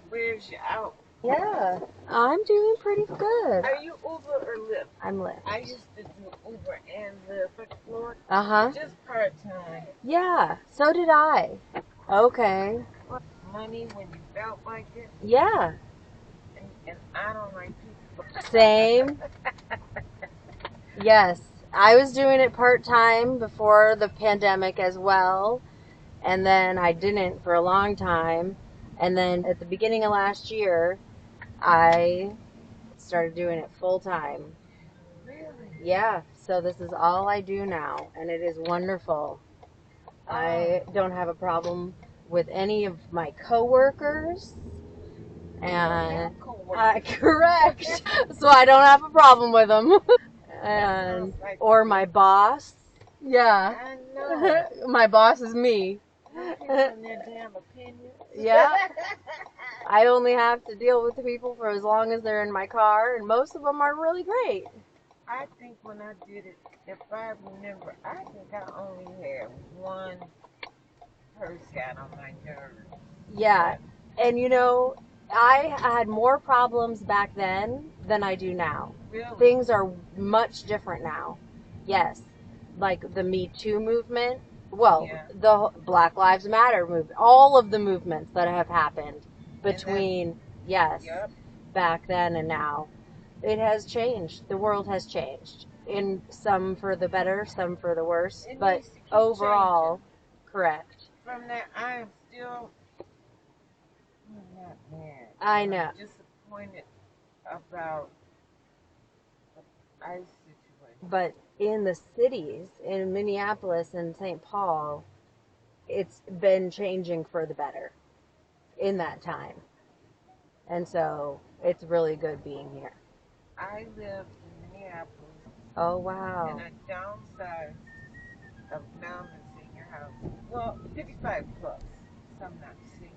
where's your out? Yeah, I'm doing pretty good. Are you Uber or Lyft? I'm Lyft. I used to do Uber and Lyft Works. Uh-huh. Just part-time. Yeah, so did I. Okay. Money when you felt like it. Yeah. And I don't like people. Same. Yes. I was doing it part-time before the pandemic as well. And then I didn't for a long time. And then at the beginning of last year, I started doing it full-time. Really? Yeah. So this is all I do now. And it is wonderful. I don't have a problem with any of my coworkers. And correct. So I don't have a problem with them. And or my boss. Yeah. I know. My boss is me. Their damn opinions. Yeah. I only have to deal with the people for as long as they're in my car, and most of them are really great. I think when I did it, if I remember, I think I only had one person got on my nerves. Yeah. And you know, I had more problems back then than I do now. Really? Things are much different now. Yes. Like the Me Too movement. Well, the Black Lives Matter movement. All of the movements that have happened between, back then and now. It has changed. The world has changed. In some for the better, some for the worse. But overall, changing. Correct. From that, I am still not mad. I know. I'm disappointed about the ICE situation. But in the cities, in Minneapolis and St. Paul, it's been changing for the better in that time. And so it's really good being here. I live in Minneapolis. Oh, wow. And I downsized of now in senior housing. Well, 55 plus. So I'm not senior.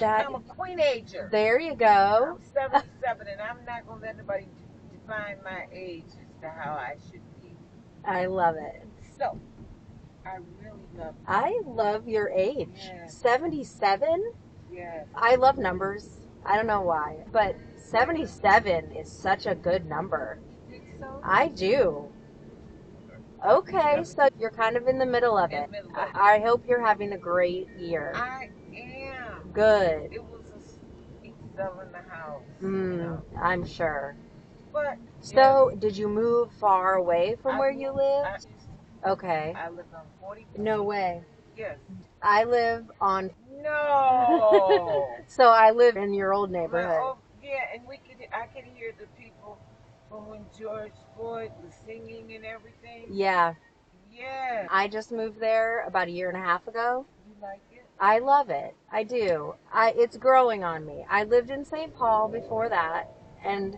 I'm a Queen-ager. There you go. I'm 77, and I'm not going to let anybody define my age as to how I should be. I love it. So, I really love it. I love your age. Yes. 77? Yes. I love numbers. I don't know why. But 77 is such a good number. You think so? I do. Okay, so you're kind of in the middle of it. I hope you're having a great year. I am. Good. It was a steep selling the house. I'm sure. But so, did you move far away from where you lived? Okay. I live on 40. No way. Yes. I live on. No. So I live in your old neighborhood. And I could hear the people from when George Floyd was singing and everything. Yeah. Yeah. I just moved there about a year and a half ago. You like it? I love it. I do. It's growing on me. I lived in St. Paul before that, and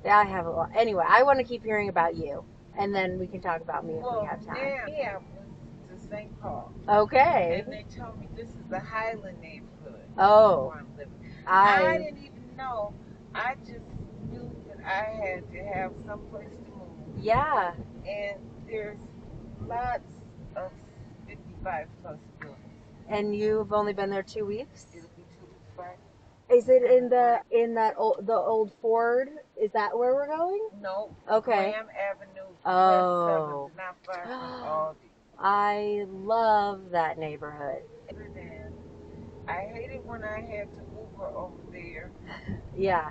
I have a lot. Anyway, I want to keep hearing about you, and then we can talk about me if we have time. Yeah, I went to St. Paul. Okay. And they told me this is the Highland neighborhood. Oh. Where I'm living. I didn't even know. I just knew that I had to have some place to move. Yeah. And there's lots of 55 plus buildings. And you've only been there 2 weeks? It'll be 2 weeks back. Is it in that old Ford? Is that where we're going? No. Okay. Graham Avenue. Oh. West 7th, not far from Aldi. I love that neighborhood. I hate it when I had to Uber over there. Yeah.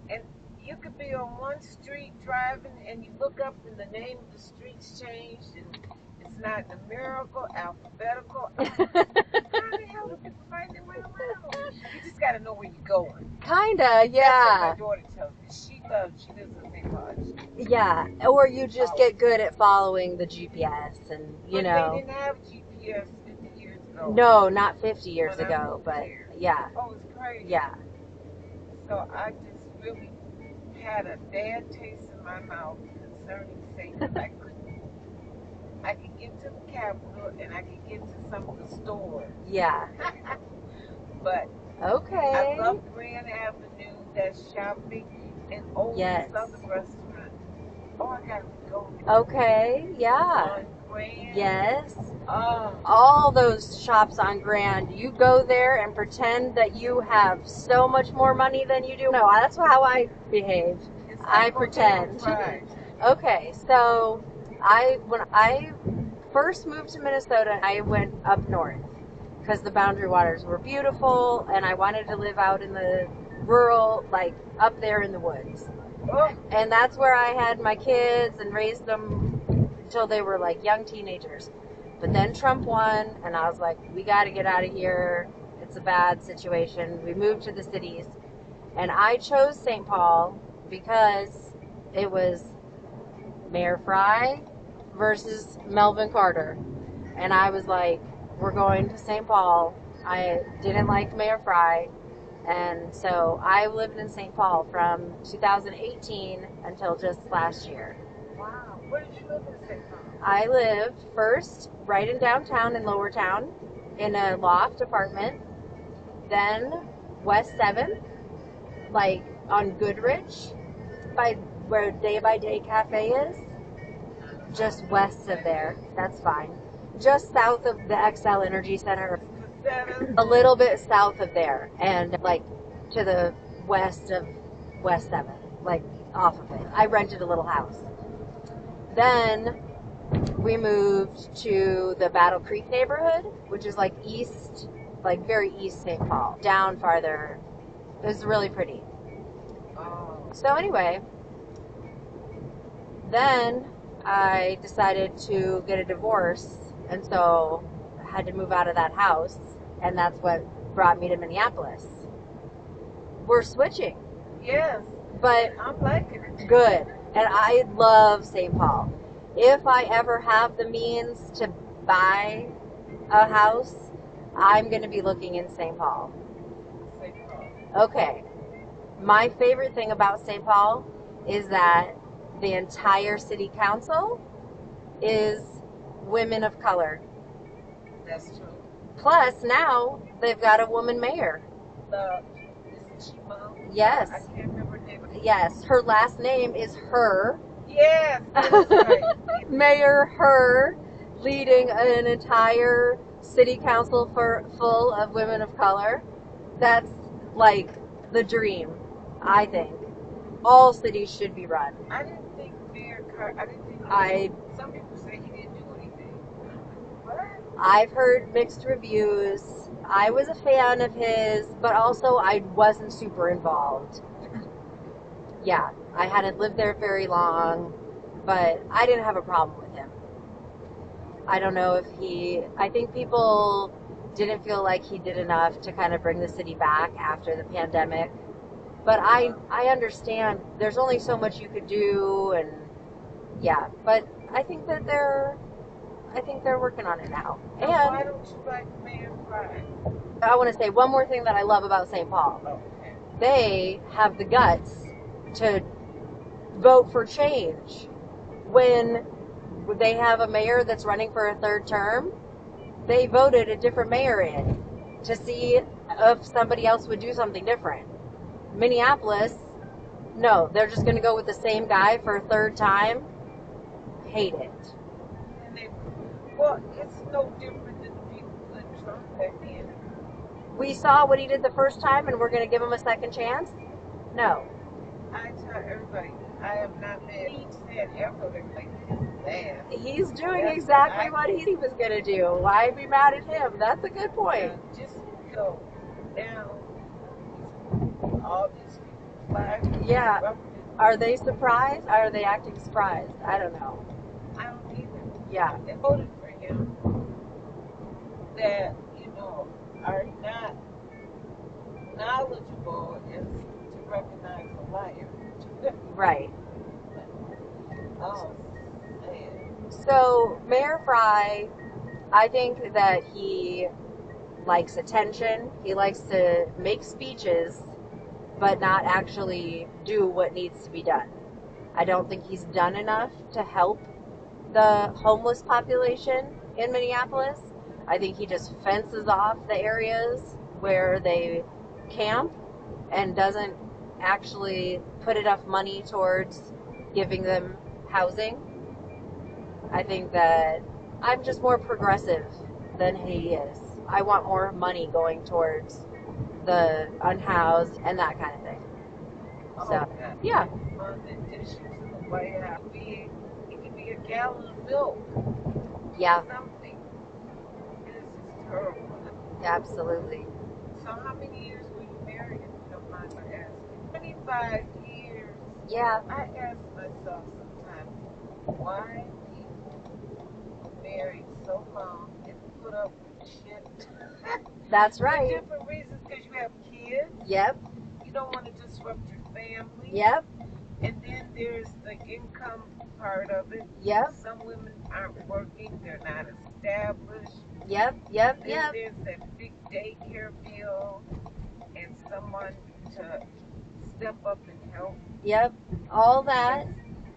And you could be on one street driving and you look up and the name of the street's changed and it's not numerical, alphabetical. How the hell do people find their way around? You just got to know where you're going. Kinda, yeah. That's what my daughter tells me. She lives in St. Paul. Yeah, or you just get good at following the GPS and, you know. They didn't have GPS 50 years ago. No, not 50 years ago, but yeah. Oh, it's crazy. Yeah. So I just really had a bad taste in my mouth concerning Satan. I could get to the Capitol and I could get to some of the stores. Yeah. But okay. I love Grand Avenue, that shopping, and this other restaurant. Oh, I gotta go. Okay, yeah. On Grand. Yes. Oh. All those shops on Grand, you go there and pretend that you have so much more money than you do. No, that's how I behave. I pretend. Okay, so when I first moved to Minnesota, I went up north because the Boundary Waters were beautiful and I wanted to live out in the rural, like up there in the woods. Oh. And that's where I had my kids and raised them until they were like young teenagers. But then Trump won, and I was like, we got to get out of here. It's a bad situation. We moved to the cities. And I chose St. Paul because it was Mayor Frey versus Melvin Carter. And I was like, we're going to St. Paul. I didn't like Mayor Frey. And so I lived in St. Paul from 2018 until just last year. Wow. Where did you live in St. Paul? I lived first right in downtown in Lower Town in a loft apartment. Then West 7th, like on Goodrich, by where Day by Day Cafe is. Just west of there. That's fine. Just south of the XL Energy Center. A little bit south of there. And like to the west of West 7th. Like off of it. I rented a little house. Then we moved to the Battle Creek neighborhood, which is like east, like very east St. Paul. Down farther. It was really pretty. So anyway, then I decided to get a divorce, and so I had to move out of that house, and that's what brought me to Minneapolis. We're switching. Yes. But I'm liking it. Good. And I love St. Paul. If I ever have the means to buy a house, I'm going to be looking in St. Paul. St. Paul. Okay. My favorite thing about St. Paul is that the entire city council is women of color. That's true. Plus, now they've got a woman mayor. Isn't she mom? Yes. I can't remember her name. Yes. Her last name is Her. Yes, that's right. Mayor Her, leading an entire city council full of women of color. That's like the dream, I think. All cities should be run. I didn't think Mayor Carter. Some people say he didn't do anything. What? I've heard mixed reviews. I was a fan of his, but also I wasn't super involved. Yeah, I hadn't lived there very long, but I didn't have a problem with him. I don't know if I think people didn't feel like he did enough to kind of bring the city back after the pandemic. But I understand there's only so much you could do, and yeah, but I think that they're working on it now. And why don't you like Mayor Frey? I want to say one more thing that I love about St. Paul. Okay. They have the guts to vote for change. When they have a mayor that's running for a third term, they voted a different mayor in to see if somebody else would do something different. Minneapolis, no, they're just going to go with the same guy for a third time. Hate it. Well, it's no different than the people that Trump back in. We saw what he did the first time, and we're going to give him a second chance? No. I tell everybody, I am not mad. He said everything like that. He's doing exactly what he was going to do. Why be mad at him? That's a good point. Just go down. All these people. Yeah. Are they surprised? Are they acting surprised? I don't know. I don't either. Yeah. They voted for him that, are not knowledgeable as to recognize a liar. Right. Oh, man. So, Mayor Frey, I think that he likes attention. He likes to make speeches, but not actually do what needs to be done. I don't think he's done enough to help the homeless population in Minneapolis. I think he just fences off the areas where they camp and doesn't actually put enough money towards giving them housing. I think that I'm just more progressive than he is. I want more money going towards the unhoused and that kind of thing. So, yeah. On the dishes in the White House, it could be a gallon of milk. Yeah. Something. This is terrible. Absolutely. So how many years were you married, if you don't mind my asking? 25 years. Yeah. I ask myself sometimes, why people married so long and put up with shit. That's right. For different reasons, because you have kids. Yep. You don't want to disrupt your family. Yep. And then there's the income part of it. Yep. Some women aren't working, they're not established. Yep. Then there's that big daycare bill and someone to step up and help. Yep. All that.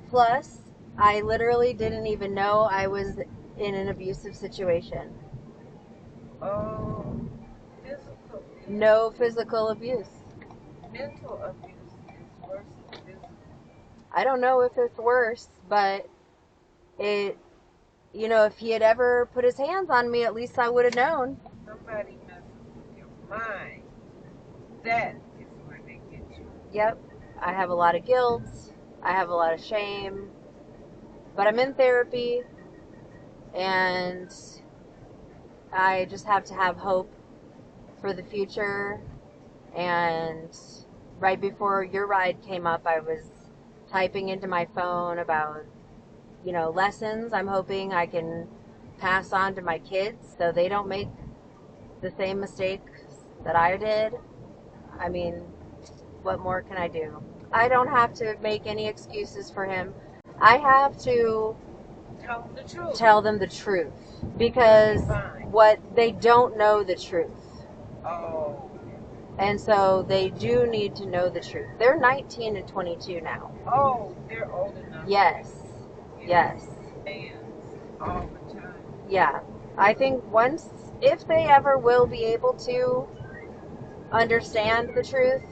Plus, I literally didn't even know I was in an abusive situation. Oh, physical. No physical abuse. Mental abuse is worse than physical. I don't know if it's worse, but if he had ever put his hands on me, at least I would have known. Somebody messes with your mind. That is where they get you. Yep. I have a lot of guilt. I have a lot of shame. But I'm in therapy, and I just have to have hope for the future. And right before your ride came up, I was typing into my phone about, lessons I'm hoping I can pass on to my kids so they don't make the same mistakes that I did. I mean, what more can I do? I don't have to make any excuses for him. I have to tell them the truth, because what they don't know the truth. Oh. And so they do need to know the truth. They're 19 and 22 now. Oh, they're old enough. Yes. All the time. Yeah. I think if they ever will be able to understand the truth,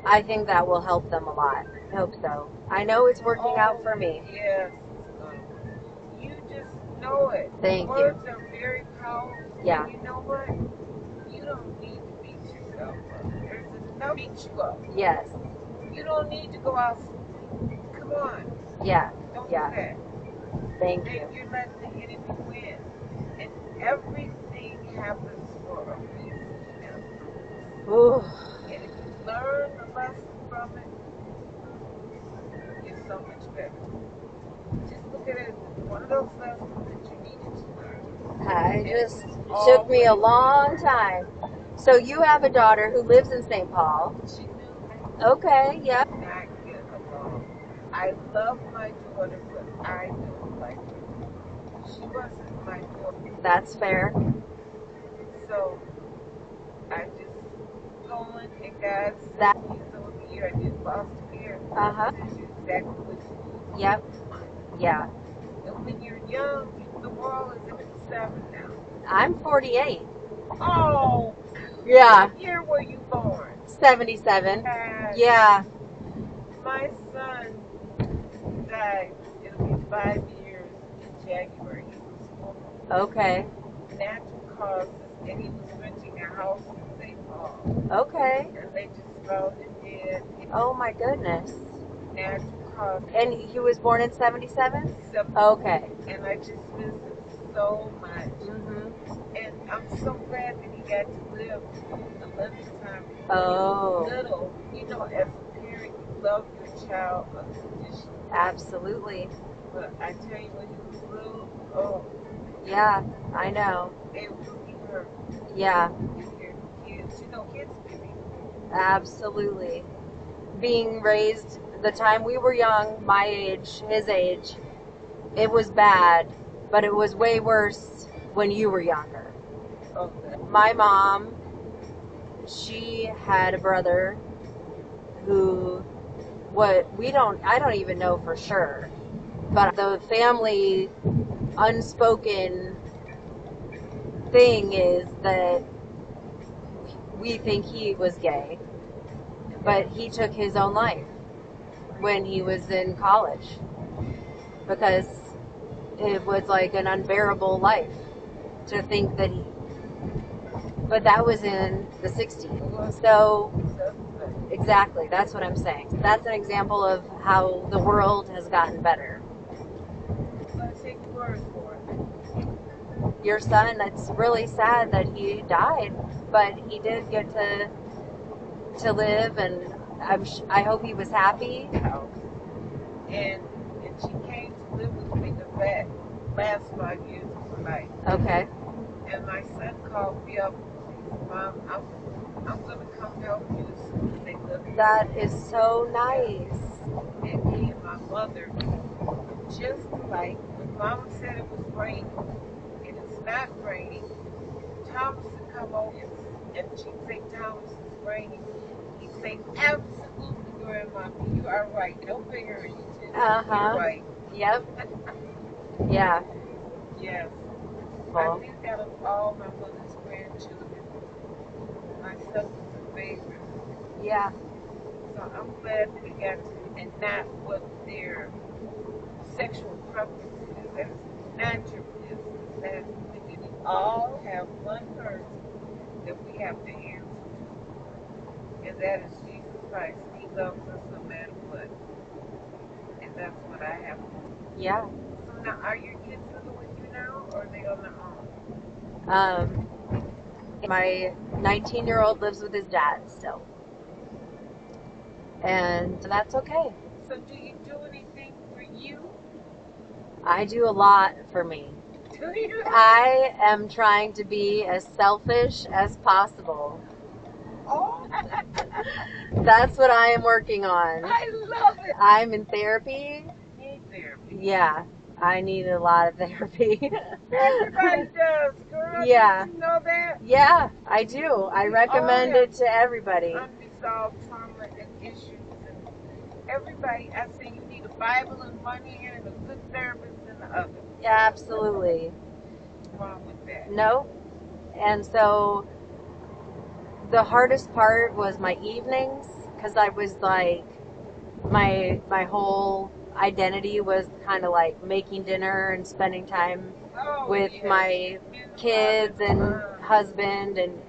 I think that will help them a lot. I hope so. I know it's working out for me. Yes. You just know it. Thank you. Words are very powerful. Yeah. And you know what? You don't need to beat yourself up. There's enough to beat you up. Yes. You don't need to go out. Come on. Yeah. Don't do that. Thank you. You're letting the enemy win. And everything happens for a reason. Ooh. And if you learn a lesson from it, you're so much better. Just look at it as one of those lessons that you needed to learn. It took me a long time. So you have a daughter who lives in St. Paul. She knew. Okay, yeah. Not get along. I love my daughter, but I don't like her. She wasn't my daughter. That's fair. So I just going and God's over here. I did foster care. Exactly what you need. Yep. Yeah. And when you're young, the world is 57 now. I'm 48. Oh. Yeah. What year were you born? 77. Yeah. My son died. It'll be 5 years in January. He was 4. Okay. Natural causes, and he was renting a house in St. Paul. Okay. And they just found him dead. Oh my goodness. Natural causes. And he was born in 77? Okay. And I just miss him so much. Mm-hmm. And I'm so glad that he got to live a lifetime. Oh. Little, as a parent, you love your child unconditionally. Absolutely. But I tell you, when he was little, oh. Yeah, I know. It really hurt. Yeah. Kids, kids can be. Absolutely. Being raised the time we were young, my age, his age, it was bad, but it was way worse when you were younger. Okay. My mom, she had a brother who, I don't even know for sure, but the family unspoken thing is that we think he was gay, but he took his own life when he was in college because it was like an unbearable life to think that he, but that was in the 60s. So, exactly, that's what I'm saying. So that's an example of how the world has gotten better. Let's take the word for it. Your son, it's really sad that he died, but he did get to live, and I hope he was happy. And she came to live with me the last 5 years of her life. Okay. And my son called me up and said, Mom, I'm going to come help you as soon as they look. That is so nice. And me and my mother, just like when Mama said it was raining, and it's not raining, Thomas would come over and she'd say, Thomas, it's raining. He'd say, absolutely, Grandma, you are right. Don't pay her any attention. You're right. Yep. Yeah. Yes. Well, I think out of all my mother's grandchildren, my son was her favorite. yeah. So I'm glad that he got to enact what their sexual preference is, as natural is, that we all have one person that we have to answer to, and that is Jesus Christ. He loves us no matter what, and that's what I have to do. Yeah. So now, are your kids living with you now, or are they on their own? My 19-year-old lives with his dad still, and that's okay. So do you do anything for you? I do a lot for me. Do you? I am trying to be as selfish as possible. Oh, That's what I am working on. I love it. I'm in therapy. You need therapy. Yeah, I need a lot of therapy. Everybody does, girl. Yeah. Did you know that? Yeah, I do. I recommend it to everybody. Unresolved trauma and issues, and everybody. I say you need a Bible in one hand and a good therapist in the other. Absolutely. What's wrong with that? No. And so the hardest part was my evenings, because I was like, my whole identity was kind of like making dinner and spending time with my kids and husband, and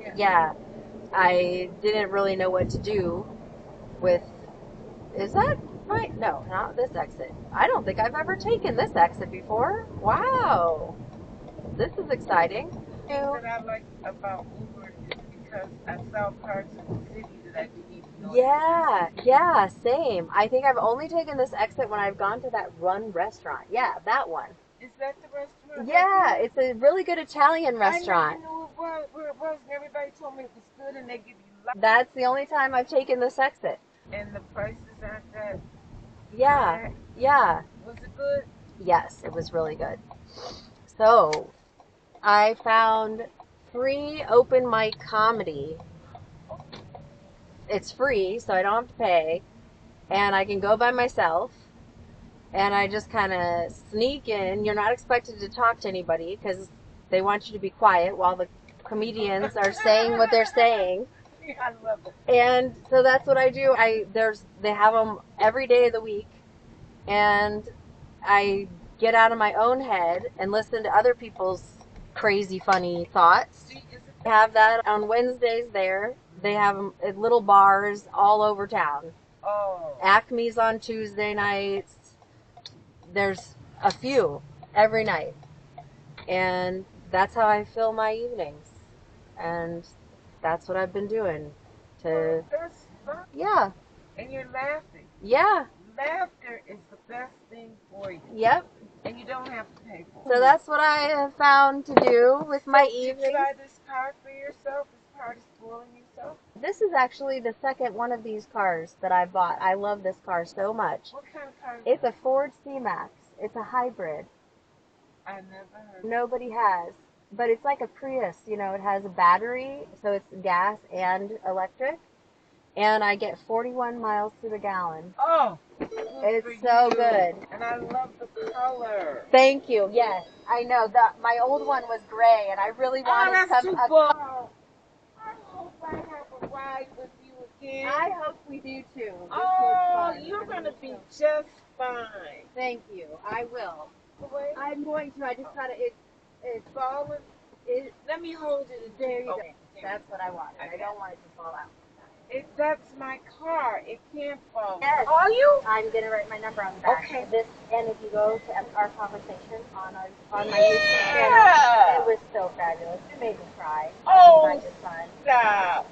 I didn't really know what to do with. Is that right? No, not this exit. I don't think I've ever taken this exit before. Wow, this is exciting. What I like about Uber is because I saw parts of the city that I didn't even know. Yeah, same. I think I've only taken this exit when I've gone to that Run restaurant. Yeah, that one. Is that the restaurant? Yeah, it's a really good Italian restaurant. I never knew where it was, and everybody told me it was good, and they give you lunch. That's the only time I've taken this exit. And the prices aren't that. Yeah. Was it good? Yes, it was really good. So, I found free open mic comedy. It's free, so I don't have to pay, and I can go by myself. And I just kind of sneak in. You're not expected to talk to anybody because they want you to be quiet while the comedians are saying what they're saying. Yeah, I love it. And so that's what I do. They have them every day of the week, and I get out of my own head and listen to other people's crazy, funny thoughts. They have that on Wednesdays there. They have them at little bars all over town. Oh. Acme's on Tuesday nights. There's a few every night. And that's how I fill my evenings. And that's what I've been doing. That's fun. Yeah. And you're laughing. Yeah. Laughter is the best thing for you. Yep. And you don't have to pay for it. So that's what I have found to do with my evenings. Did you buy this car for yourself as part of spoiling yourself? This is actually the second one of these cars that I bought. I love this car so much. What kind of car is It's a Ford C-Max. It's a hybrid. I never heard. Nobody has. But it's like a Prius. You know, it has a battery, so it's gas and electric. And I get 41 miles to the gallon. Oh, it's so good. And I love the color. Thank you. Yes, I know. My old one was gray, and I really wanted some. I hope I have a ride with you again. I hope we do too. This oh, you're gonna be just fine. Thank you. I will. away? I'm going to. I just gotta. It's Falling? Let me hold it. there. You Okay. go. That's what I want. I don't want it to fall out. That's my car. It can't fall. Yes. Are you? I'm gonna write my number on the back. Okay. And if you go to our conversation on my YouTube channel, it was so fabulous. It made me cry. Oh, Such a fun. stop.